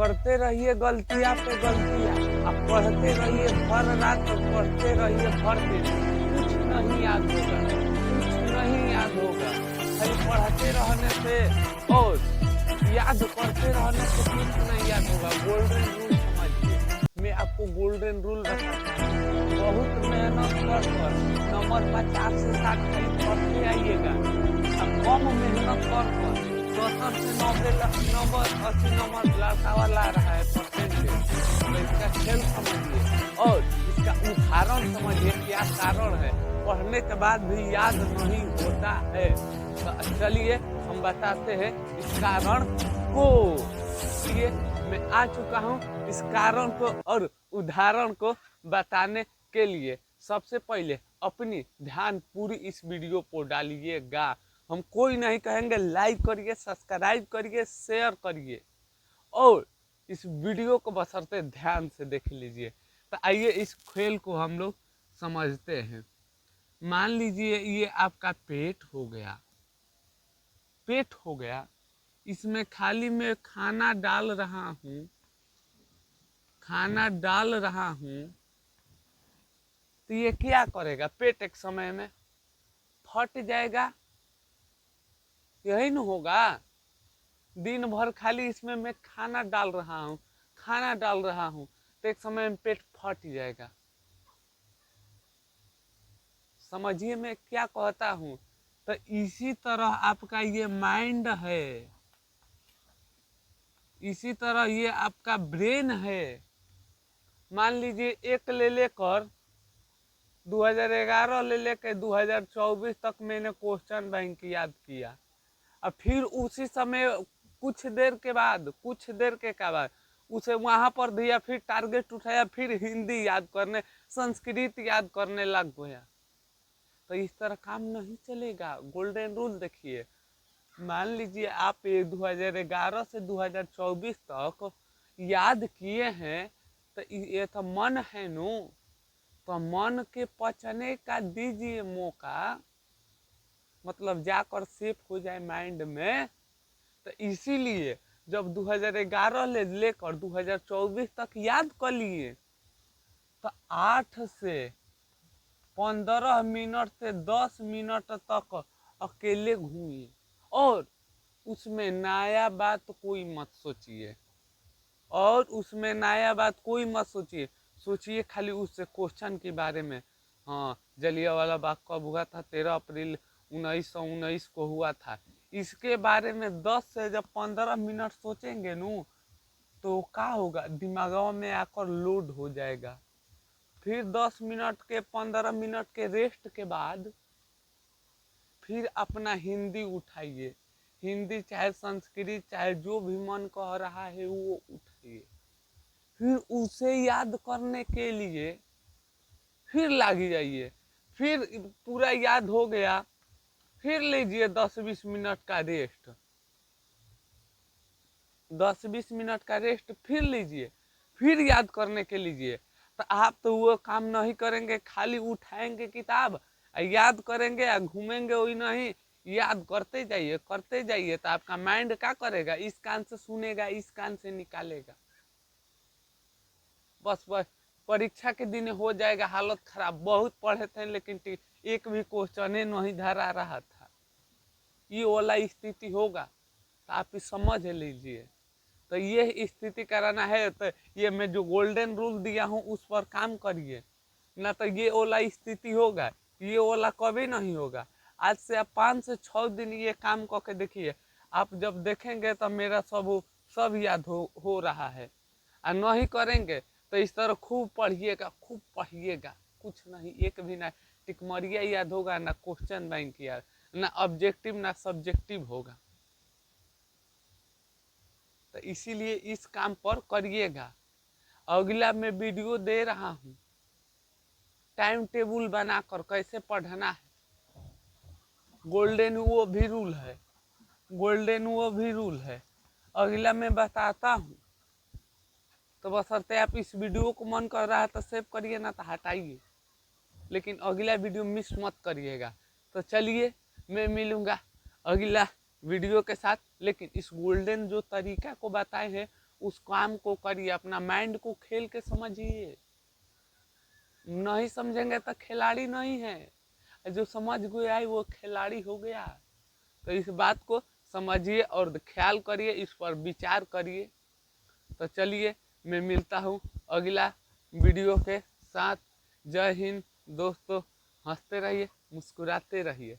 करते रहिए गलतियां पे गलतियां, आप पढ़ते रहिए भर रात और पढ़ते रहिए भर दिन, कुछ नहीं याद होगा, कुछ नहीं याद होगा। खाली पढ़ते रहने से और याद करते रहने से कुछ नहीं याद होगा। गोल्डन रूल समझिए, मैं आपको गोल्डन रूल बताता हूँ। बहुत मेहनत कर नंबर 50 से 60 खाली पढ़ते आइएगा। अब कम मेहनत कर 70 से 90 80 नंबर लड़का ला रहा है परसेंटेज, तो इसका खेल समझिए और इसका उदाहरण समझिए क्या कारण है। पढ़ने के बाद भी याद नहीं होता है, तो चलिए हम बताते हैं इस कारण को। इसलिए मैं आ चुका हूँ इस कारण को और उदाहरण को बताने के लिए। सबसे पहले अपनी ध्यान पूरी इस वीडियो को डालिएगा। हम कोई नहीं कहेंगे, लाइक करिए, सब्सक्राइब करिए, शेयर करिए और इस वीडियो को बशर्ते ध्यान से देख लीजिए। तो आइए इस खेल को हम लोग समझते हैं। मान लीजिए ये आपका पेट हो गया, पेट हो गया, इसमें खाली मैं खाना डाल रहा हूँ, खाना डाल रहा हूँ, तो ये क्या करेगा? पेट एक समय में फट जाएगा, यही न होगा। दिन भर खाली इसमें मैं खाना डाल रहा हूँ, खाना डाल रहा हूँ, तो एक समय में पेट फट जाएगा। समझिए मैं क्या कहता हूँ। तो इसी तरह आपका ये माइंड है, इसी तरह ये आपका ब्रेन है। मान लीजिए एक ले लेकर 2011 ले लेकर 2024 तक मैंने क्वेश्चन बैंक याद किया, और फिर उसी समय कुछ देर के बाद उसे वहां पर दिया, फिर टारगेट उठाया, फिर हिंदी याद करने, संस्कृत याद करने लग गया। तो इस तरह काम नहीं चलेगा। गोल्डन रूल देखिए, मान लीजिए आप 2011 से 2024 तक याद किए हैं, तो ये तो मन है नो, तो मन के पचने का दीजिए मौका, मतलब जाकर सेफ हो जाए माइंड में। तो इसीलिए जब 2011 ले लेकर 2024 तक याद कर लिए, तो 8 से 15 मिनट से 10 मिनट तक अकेले घूमिए और उसमें नया बात कोई मत सोचिए, और उसमें नया बात कोई मत सोचिए। सोचिए खाली उससे क्वेश्चन के बारे में। हाँ, जलियांवाला बाग कब हुआ था? 13 अप्रैल 1919 को हुआ था। इसके बारे में 10 से जब 15 मिनट सोचेंगे नू, तो क्या होगा? दिमाग में आकर लोड हो जाएगा। फिर 10 मिनट के 15 मिनट के रेस्ट के बाद फिर अपना हिंदी उठाइए, हिंदी चाहे संस्कृत चाहे जो भी मन कह रहा है वो उठाइए। फिर उसे याद करने के लिए फिर लागी जाइए। फिर पूरा याद हो गया, फिर लीजिए 10-20 मिनट का रेस्ट, 10-20 मिनट का रेस्ट फिर लीजिए, फिर याद करने के लीजिए। तो आप तो वो काम नहीं करेंगे, खाली उठाएंगे किताब, याद करेंगे या घूमेंगे, वही नहीं, याद करते जाइए करते जाइए। तो आपका माइंड क्या करेगा? इस कान से सुनेगा, इस कान से निकालेगा। बस बस परीक्षा के दिन हो जाएगा हालत खराब। बहुत पढ़े थे लेकिन एक भी क्वेश्चन नहीं धरा रहा था, ये वाला स्थिति होगा। तो आप समझ लीजिए। तो ये स्थिति कराना है तो ये मैं जो गोल्डन रूल दिया हूँ उस पर काम करिए, ना तो ये वाला स्थिति होगा, ये वाला कभी नहीं होगा। आज से आप 5 से 6 दिन ये काम करके देखिए, आप जब देखेंगे तो मेरा सब याद हो रहा है। और नहीं करेंगे तो इस तरह खूब पढ़िएगा, खूब पढ़िएगा, कुछ नहीं, एक भी ना टिकमरिया याद होगा, ना क्वेश्चन बैंक याद, ना ऑब्जेक्टिव ना सब्जेक्टिव होगा। तो इसीलिए इस काम पर करिएगा। अगला मैं वीडियो दे रहा हूँ, टाइम टेबल बनाकर कैसे पढ़ना है। गोल्डन वो भी रूल है, गोल्डन वो भी रूल है, अगला मैं बताता हूँ। तो बशर्ते आप इस वीडियो को मन कर रहा है तो सेव करिए, ना तो हटाइए, लेकिन अगला वीडियो मिस मत करिएगा। तो चलिए मैं मिलूँगा अगला वीडियो के साथ, लेकिन इस गोल्डन जो तरीका को बताए हैं उस काम को करिए, अपना माइंड को खेल के समझिए। नहीं समझेंगे तो खिलाड़ी नहीं है, जो समझ गया वो खिलाड़ी हो गया। तो इस बात को समझिए और ख्याल करिए, इस पर विचार करिए। तो चलिए मैं मिलता हूँ अगला वीडियो के साथ। जय हिंद दोस्तों, हंसते रहिए, मुस्कुराते रहिए।